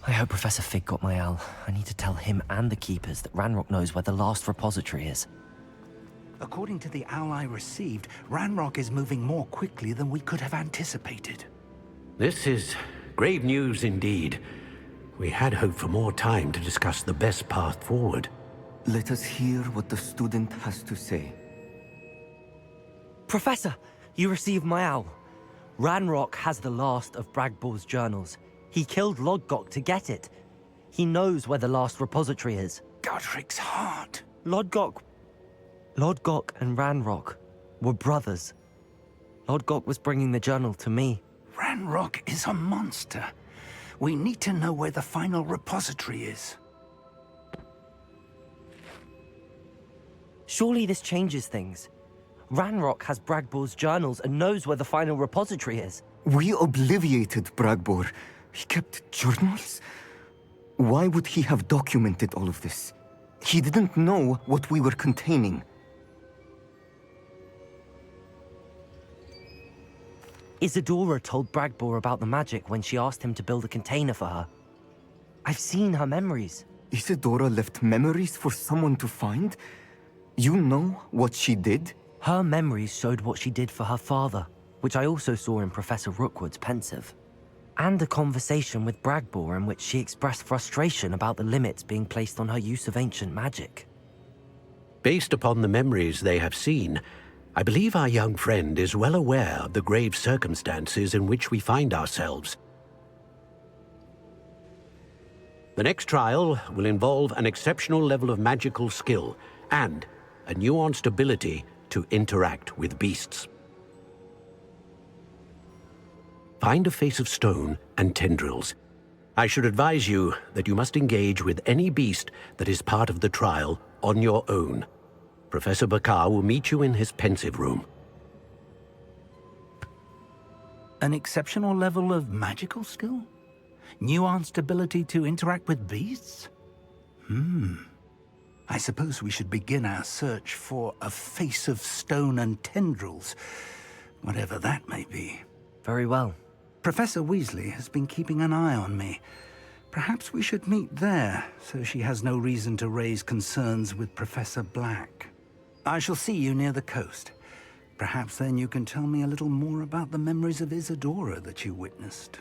I hope Professor Fig got my owl. I need to tell him and the Keepers that Ranrock knows where the last repository is. According to the owl I received, Ranrock is moving more quickly than we could have anticipated. This is grave news indeed. We had hoped for more time to discuss the best path forward. Let us hear what the student has to say. Professor, you received my owl. Ranrock has the last of Bragbor's journals. He killed Lodgok to get it. He knows where the last repository is. Godric's heart. Lodgok and Ranrock were brothers. Lodgok was bringing the journal to me. Ranrock is a monster. We need to know where the final repository is. Surely this changes things. Ranrock has Bragbor's journals and knows where the final repository is. We obliviated Bragbor. He kept journals? Why would he have documented all of this? He didn't know what we were containing. Isadora told Bragbor about the magic when she asked him to build a container for her. I've seen her memories. Isadora left memories for someone to find? You know what she did? Her memories showed what she did for her father, which I also saw in Professor Rookwood's pensive. And a conversation with Bragbor in which she expressed frustration about the limits being placed on her use of ancient magic. Based upon the memories they have seen, I believe our young friend is well aware of the grave circumstances in which we find ourselves. The next trial will involve an exceptional level of magical skill and a nuanced ability to interact with beasts. Find a face of stone and tendrils. I should advise you that you must engage with any beast that is part of the trial on your own. Professor Bakar will meet you in his pensive room. An exceptional level of magical skill? Nuanced ability to interact with beasts? I suppose we should begin our search for a face of stone and tendrils, whatever that may be. Very well. Professor Weasley has been keeping an eye on me. Perhaps we should meet there, so she has no reason to raise concerns with Professor Black. I shall see you near the coast. Perhaps then you can tell me a little more about the memories of Isadora that you witnessed.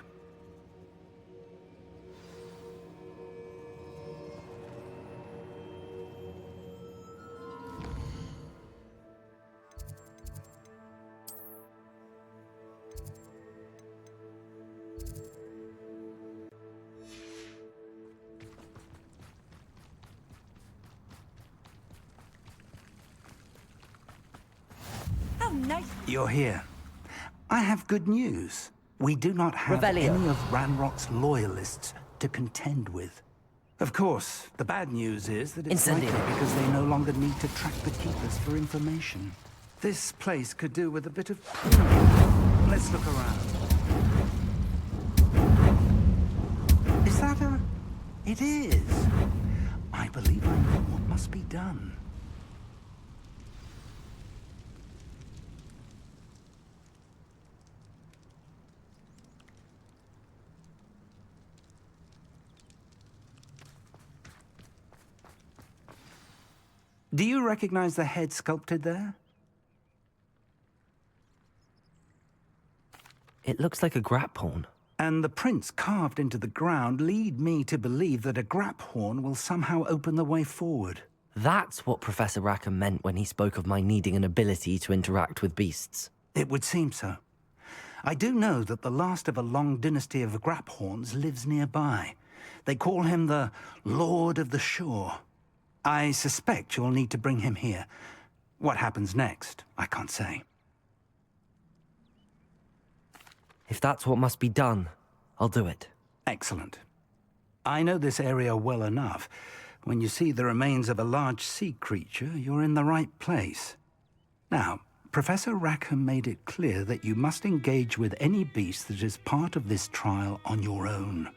Nice. You're here. I have good news. We do not have any of Ranrock's loyalists to contend with. Of course, the bad news is that it's likely because they no longer need to track the Keepers for information. This place could do with a bit of pruning. Let's look around. Is that a... It is. I believe I know what must be done. Do you recognize the head sculpted there? It looks like a graphorn. And the prints carved into the ground lead me to believe that a graphorn will somehow open the way forward. That's what Professor Rackham meant when he spoke of my needing an ability to interact with beasts. It would seem so. I do know that the last of a long dynasty of graphorns lives nearby. They call him the Lord of the Shore. I suspect you'll need to bring him here. What happens next, I can't say. If that's what must be done, I'll do it. Excellent. I know this area well enough. When you see the remains of a large sea creature, you're in the right place. Now, Professor Rackham made it clear that you must engage with any beast that is part of this trial on your own.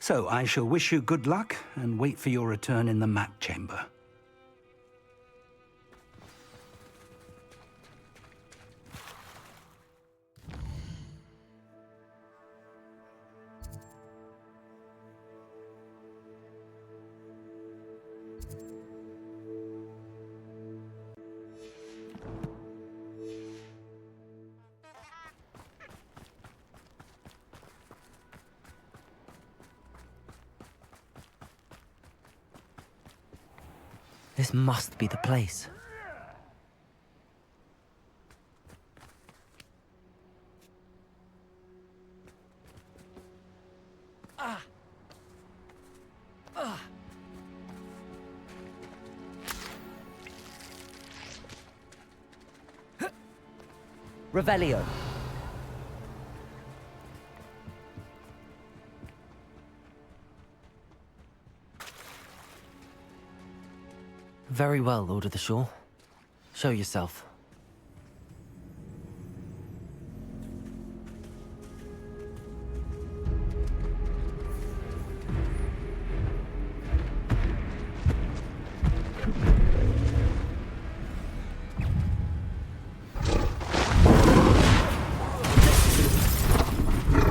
So I shall wish you good luck and wait for your return in the map chamber. This must be the place. Revelio. Very well, Lord of the Shore. Show yourself.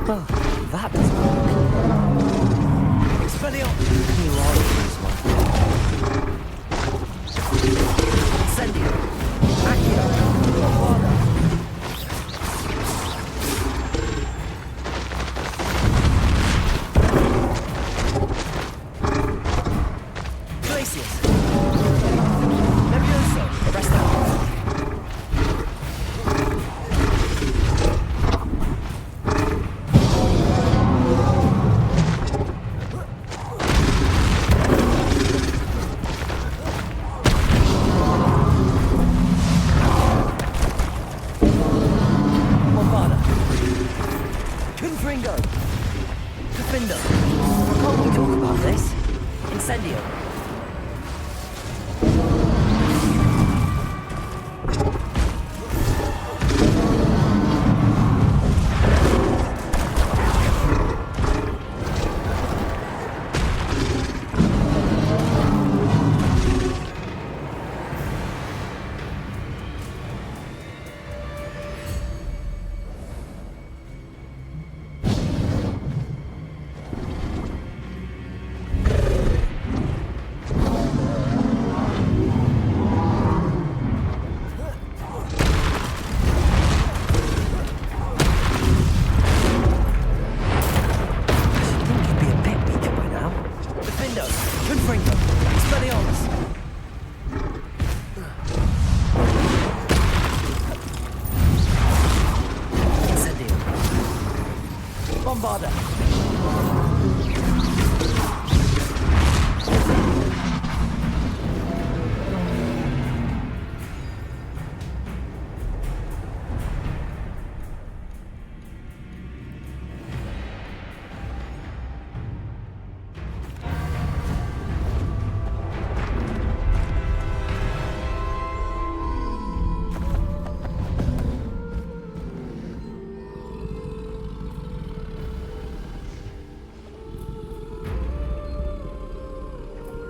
Well, that doesn't work. Expelliarmus! You are this one. Incendio! Accio! Bombarda! Glacius! Levioso! Rest out!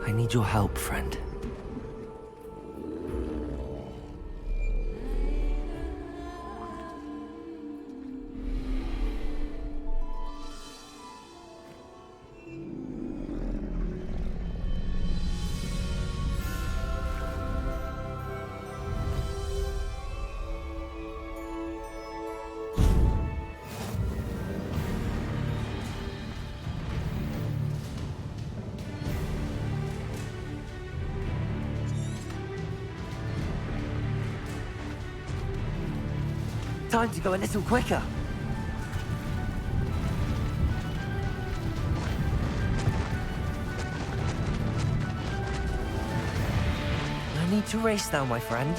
I need your help, friend. Time to go a little quicker. No need to race now, my friend.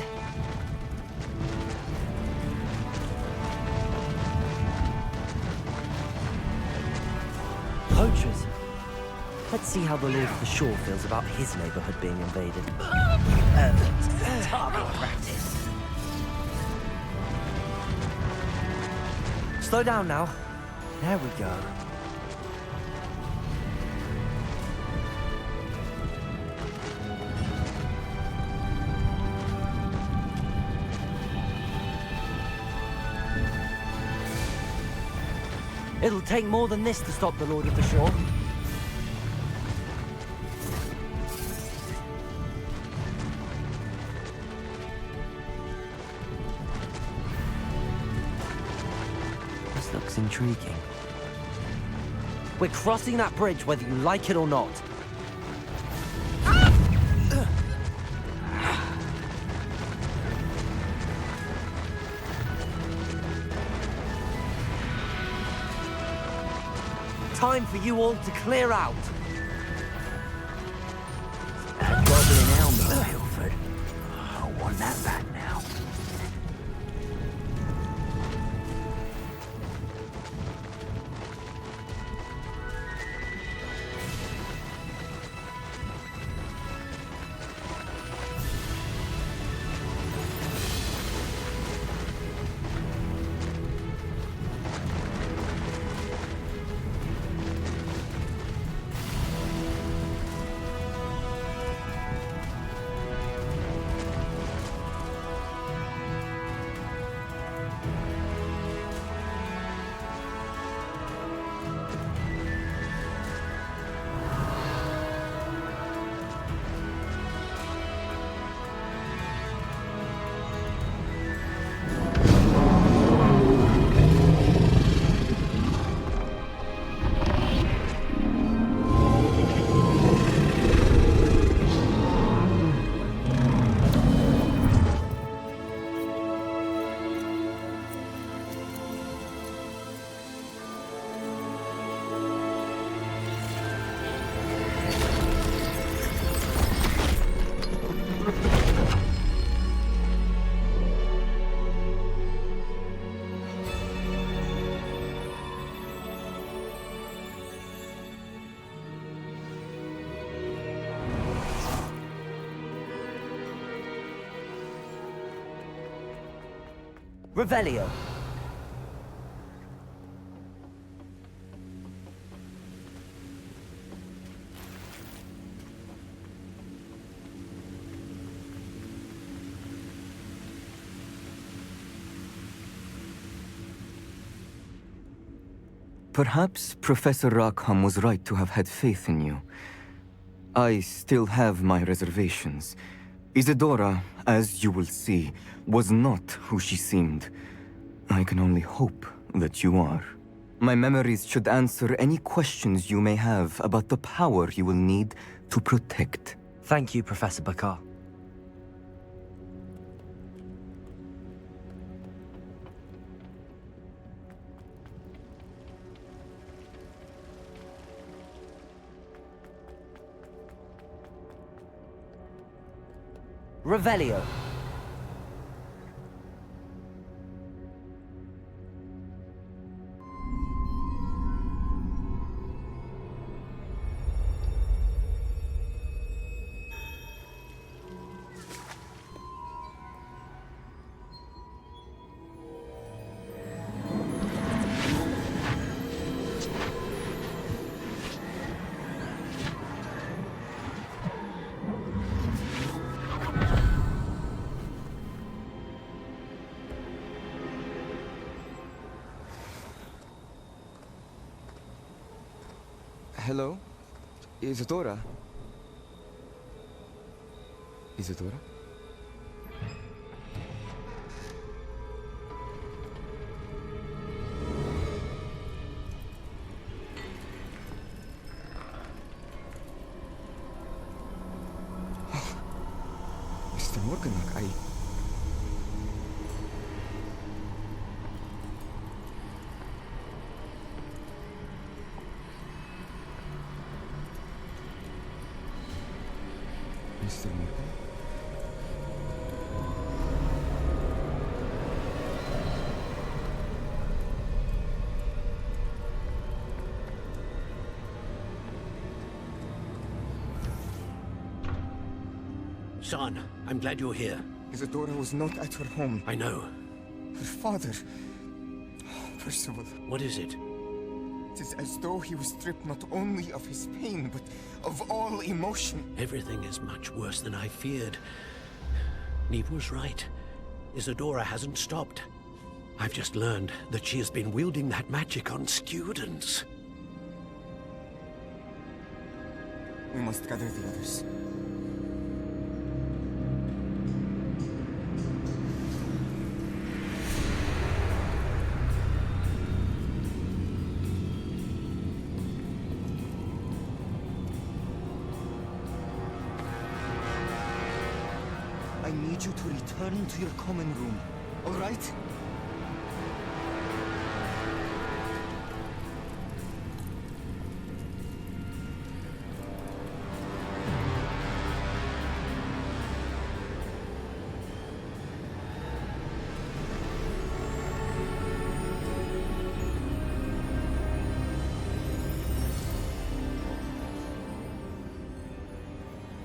Poachers. Let's see how the Lord of the Shore feels about his neighborhood being invaded. Target practice. Slow down now. There we go. It'll take more than this to stop the Lord of the Shore. Looks intriguing. We're crossing that bridge whether you like it or not. time for you all to clear out. That goblin helmet, Milford. I want that back now. Revelio. Perhaps Professor Rackham was right to have had faith in you. I still have my reservations. Isadora, as you will see, was not who she seemed. I can only hope that you are. My memories should answer any questions you may have about the power you will need to protect. Thank you, Professor Bakar. Revelio. Hello? Isadora? Isadora? Mr. Morganach, Mr. Morgan? Son, I'm glad you're here. Isadora was not at her home. I know. Her father... Percival. What is it? It is as though he was stripped not only of his pain, but of all emotion. Everything is much worse than I feared. Neve was right. Isadora hasn't stopped. I've just learned that she has been wielding that magic on students. We must gather the others. I need you to return to your common room, all right?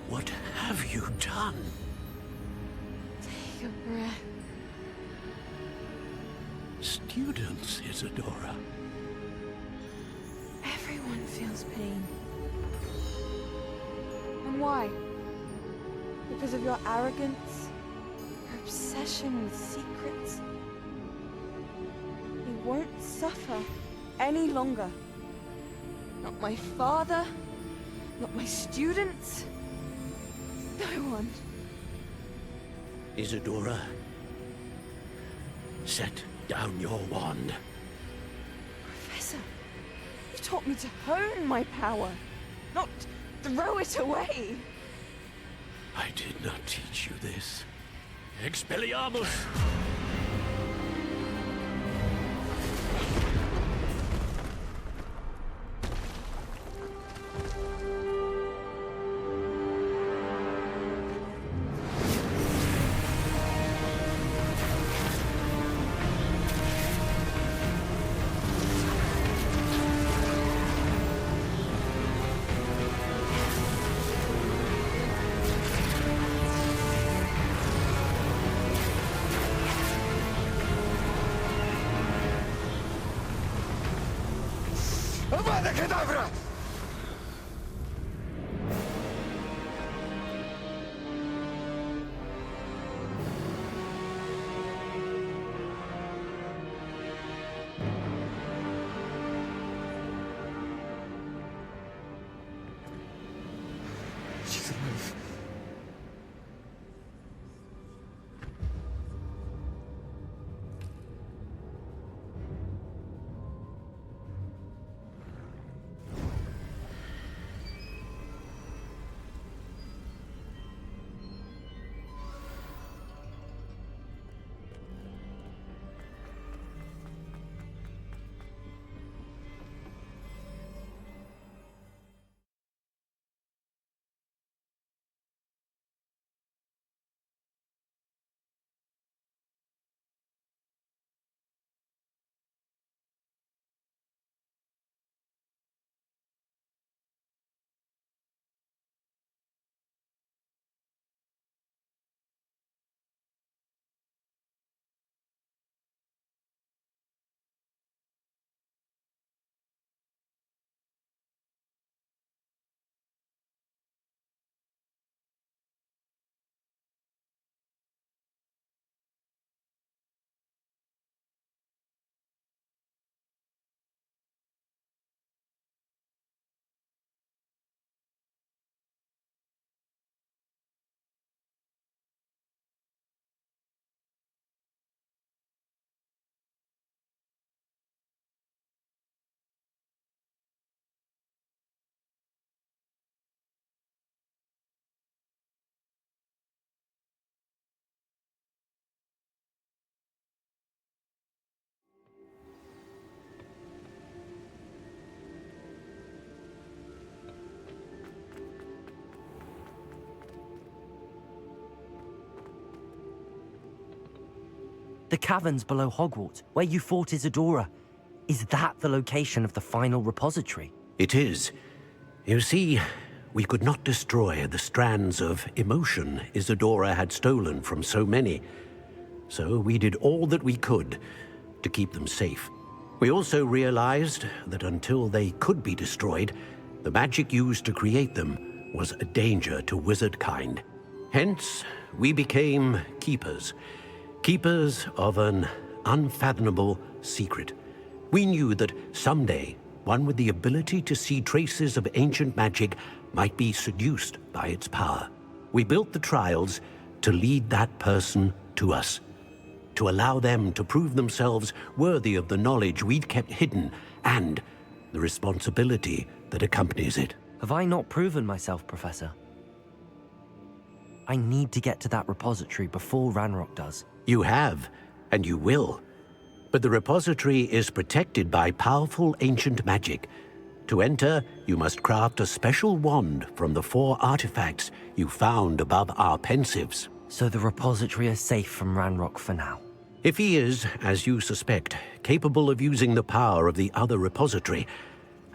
What have you done? Take a breath. Students, Isadora. Everyone feels pain. And why? Because of your arrogance? Your obsession with secrets? You won't suffer any longer. Not my father, not my students, no one. Isadora, set down your wand. Professor, you taught me to hone my power, not throw it away. I did not teach you this. Expelliarmus! Avada Kedavra! She's alive. The caverns below Hogwarts, where you fought Isadora. Is that the location of the final repository? It is. You see, we could not destroy the strands of emotion Isadora had stolen from so many. So we did all that we could to keep them safe. We also realized that until they could be destroyed, the magic used to create them was a danger to wizard kind. Hence, we became keepers. Keepers of an unfathomable secret. We knew that someday, one with the ability to see traces of ancient magic might be seduced by its power. We built the trials to lead that person to us, to allow them to prove themselves worthy of the knowledge we'd kept hidden and the responsibility that accompanies it. Have I not proven myself, Professor? I need to get to that repository before Ranrock does. You have, and you will. But the repository is protected by powerful ancient magic. To enter, you must craft a special wand from the 4 artifacts you found above our pensives. So the repository is safe from Ranrock for now. If he is, as you suspect, capable of using the power of the other repository,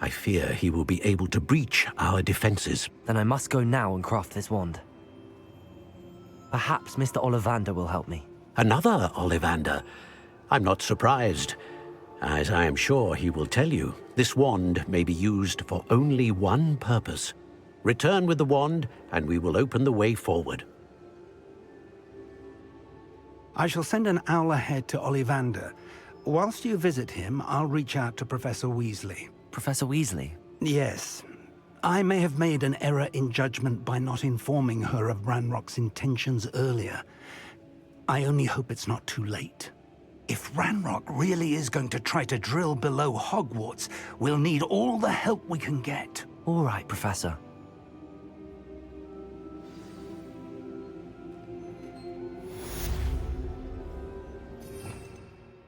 I fear he will be able to breach our defenses. Then I must go now and craft this wand. Perhaps Mr. Ollivander will help me. Another Ollivander? I'm not surprised. As I am sure he will tell you, this wand may be used for only one purpose. Return with the wand, and we will open the way forward. I shall send an owl ahead to Ollivander. Whilst you visit him, I'll reach out to Professor Weasley. Professor Weasley? Yes. I may have made an error in judgment by not informing her of Ranrock's intentions earlier. I only hope it's not too late. If Ranrock really is going to try to drill below Hogwarts, we'll need all the help we can get. All right, Professor.